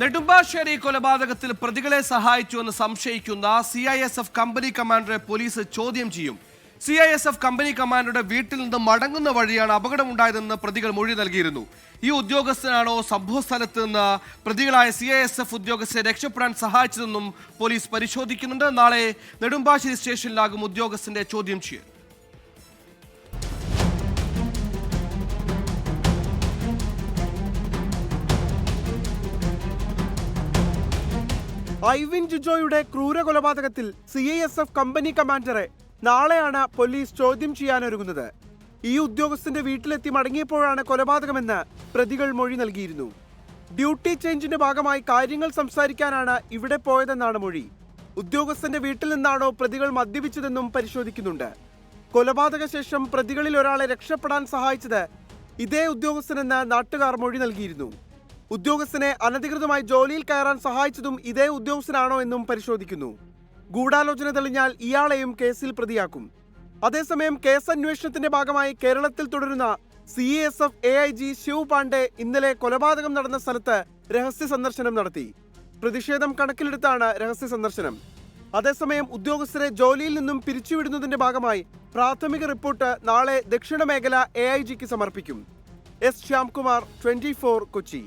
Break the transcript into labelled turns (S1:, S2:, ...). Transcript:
S1: നെടുമ്പാശ്ശേരി കൊലപാതകത്തിൽ പ്രതികളെ സഹായിച്ചുവെന്ന് സംശയിക്കുന്ന CISF കമ്പനി കമാൻഡറെ പോലീസ് ചോദ്യം ചെയ്യും. CISF കമ്പനി കമാൻഡറുടെ വീട്ടിൽ നിന്ന് മടങ്ങുന്ന വഴിയാണ് അപകടമുണ്ടായതെന്ന് പ്രതികൾ മൊഴി നൽകിയിരുന്നു. ഈ ഉദ്യോഗസ്ഥനാണോ സംഭവസ്ഥലത്ത് നിന്ന് പ്രതികളായ CISF ഉദ്യോഗസ്ഥരെ രക്ഷപ്പെടാൻ സഹായിച്ചതെന്നും പോലീസ് പരിശോധിക്കുന്നുണ്ട്. നാളെ നെടുമ്പാശ്ശേരി സ്റ്റേഷനിലാകും ഉദ്യോഗസ്ഥന്റെ ചോദ്യം ചെയ്യൽ.
S2: ഐവിൻ ജിജോയുടെ ക്രൂര കൊലപാതകത്തിൽ CISF കമ്പനി കമാൻഡറെ നാളെയാണ് പോലീസ് ചോദ്യം ചെയ്യാനൊരുങ്ങുന്നത്. ഈ ഉദ്യോഗസ്ഥന്റെ വീട്ടിലെത്തി മടങ്ങിയപ്പോഴാണ് കൊലപാതകമെന്ന് പ്രതികൾ മൊഴി നൽകിയിരുന്നു. ഡ്യൂട്ടി ചേഞ്ചിന്റെ ഭാഗമായി കാര്യങ്ങൾ സംസാരിക്കാനാണ് ഇവിടെ പോയതെന്നാണ് മൊഴി. ഉദ്യോഗസ്ഥന്റെ വീട്ടിൽ നിന്നാണോ പ്രതികൾ മദ്യപിച്ചതെന്നും പരിശോധിക്കുന്നുണ്ട്. കൊലപാതക ശേഷം പ്രതികളിൽ ഒരാളെ രക്ഷപ്പെടാൻ സഹായിച്ചത് ഇതേ ഉദ്യോഗസ്ഥനെന്ന് നാട്ടുകാർ മൊഴി നൽകിയിരുന്നു. ഉദ്യോഗസ്ഥനെ അനധികൃതമായി ജോലിയിൽ കയറാൻ സഹായിച്ചതും ഇതേ ഉദ്യോഗസ്ഥനാണോ എന്നും പരിശോധിക്കുന്നു. ഗൂഢാലോചന തെളിഞ്ഞാൽ ഇയാളെയും കേസിൽ പ്രതിയാക്കും. അതേസമയം കേസ് അന്വേഷണത്തിന്റെ ഭാഗമായി കേരളത്തിൽ തുടരുന്ന CISF AIG ശിവ് പാണ്ഡെ ഇന്നലെ കൊലപാതകം നടന്ന സ്ഥലത്ത് രഹസ്യ സന്ദർശനം നടത്തി. പ്രതിഷേധം കണക്കിലെടുത്താണ് രഹസ്യ സന്ദർശനം. അതേസമയം ഉദ്യോഗസ്ഥരെ ജോലിയിൽ നിന്നും പിരിച്ചുവിടുന്നതിന്റെ ഭാഗമായി പ്രാഥമിക റിപ്പോർട്ട് നാളെ ദക്ഷിണ മേഖല AIGക്ക് സമർപ്പിക്കും. S. ശ്യാംകുമാർ, 24 കൊച്ചി.